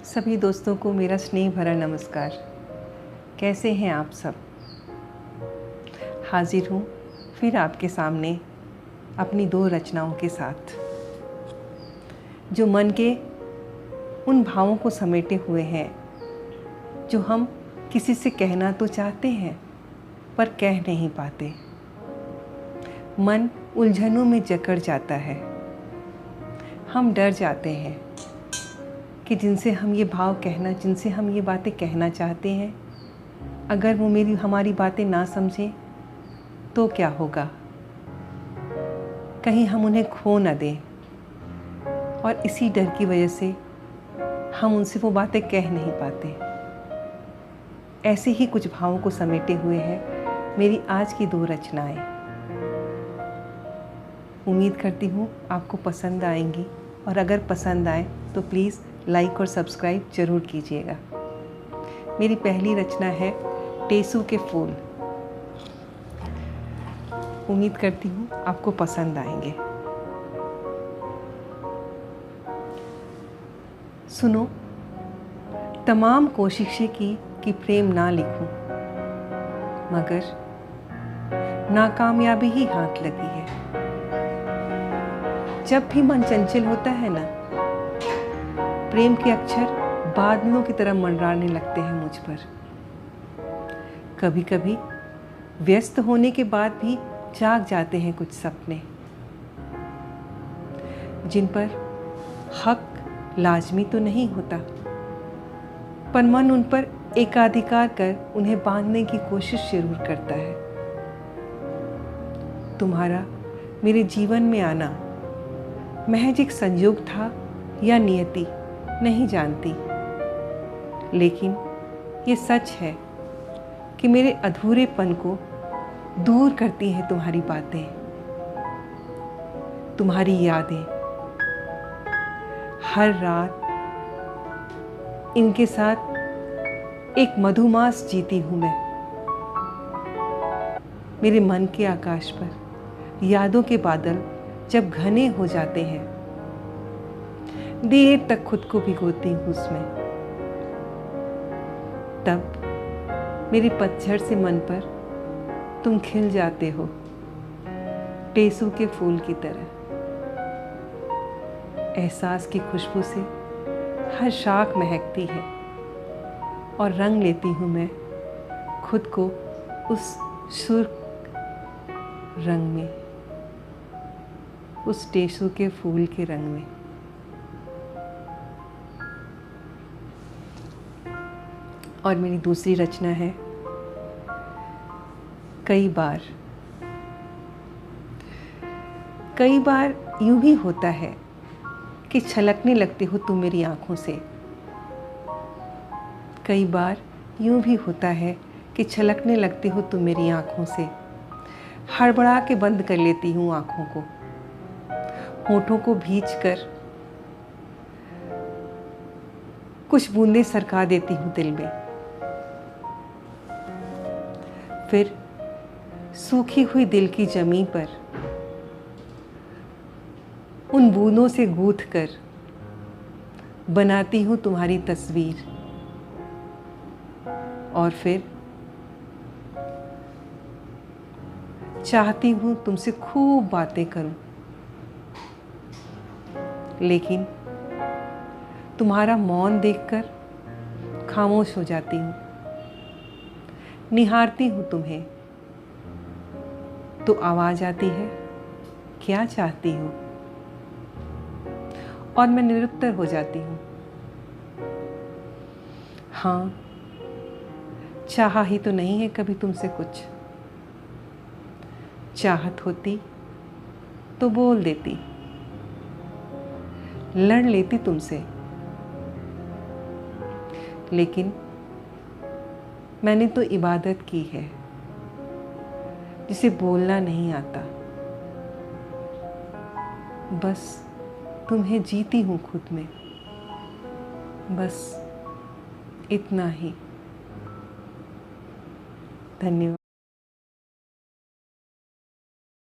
सभी दोस्तों को मेरा स्नेह भरा नमस्कार। कैसे हैं आप सब? हाजिर हूँ फिर आपके सामने अपनी दो रचनाओं के साथ, जो मन के उन भावों को समेटे हुए हैं जो हम किसी से कहना तो चाहते हैं पर कह नहीं पाते। मन उलझनों में जकड़ जाता है। हम डर जाते हैं कि जिनसे हम ये बातें कहना चाहते हैं, अगर वो हमारी बातें ना समझें तो क्या होगा? कहीं हम उन्हें खो न दें। और इसी डर की वजह से हम उनसे वो बातें कह नहीं पाते। ऐसे ही कुछ भावों को समेटे हुए हैं मेरी आज की दो रचनाएं। उम्मीद करती हूँ आपको पसंद आएंगी, और अगर पसंद आए तो प्लीज़ लाइक और सब्सक्राइब ज़रूर कीजिएगा। मेरी पहली रचना है टेसू के फूल। उम्मीद करती हूँ आपको पसंद आएंगे। सुनो, तमाम कोशिशें की कि प्रेम ना लिखूं, मगर नाकामयाबी ही हाथ लगी है। जब भी मन चंचल होता है ना, प्रेम के अक्षर बादलों की तरह मंडराने लगते हैं मुझ पर। कभी कभी व्यस्त होने के बाद भी जाग जाते हैं कुछ सपने, जिन पर हक लाजमी तो नहीं होता, पर मन उन पर एकाधिकार कर उन्हें बांधने की कोशिश जरूर करता है। तुम्हारा मेरे जीवन में आना महज एक संयोग था या नियति, नहीं जानती, लेकिन ये सच है कि मेरे अधूरेपन को दूर करती हैं तुम्हारी बातें, तुम्हारी यादें। हर रात इनके साथ एक मधुमास जीती हूँ मैं। मेरे मन के आकाश पर यादों के बादल जब घने हो जाते हैं, देर तक खुद को भिगोती हूँ उसमें। तब मेरी पतझड़ से मन पर तुम खिल जाते हो, टेसू के फूल की तरह। एहसास की खुशबू से हर शाख महकती है, और रंग लेती हूँ मैं खुद को उस सुर्ख रंग में, उस टेसू के फूल के रंग में। और मेरी दूसरी रचना है कई बार यूं ही होता है कि छलकने लगते हो तुम मेरी आंखों से। कई बार यूं भी होता है कि छलकने लगते हो तुम मेरी आंखों से। हड़बड़ा के बंद कर लेती हूँ आंखों को, होठों को भींचकर कुछ बूंदें सरका देती हूँ दिल में। फिर सूखी हुई दिल की जमीन पर उन बूंदों से गूंथ कर बनाती हूँ तुम्हारी तस्वीर, और फिर चाहती हूँ तुमसे खूब बातें करूं, लेकिन तुम्हारा मौन देखकर खामोश हो जाती हूँ। निहारती हूँ तुम्हें तो आवाज आती है, क्या चाहती हो? और मैं निरुत्तर हो जाती हूँ। हाँ, चाहा ही तो नहीं है कभी तुमसे कुछ। चाहत होती तो बोल देती, लड़ लेती तुमसे, लेकिन मैंने तो इबादत की है जिसे बोलना नहीं आता। बस तुम्हें जीती हूँ खुद में, बस इतना ही। धन्यवाद।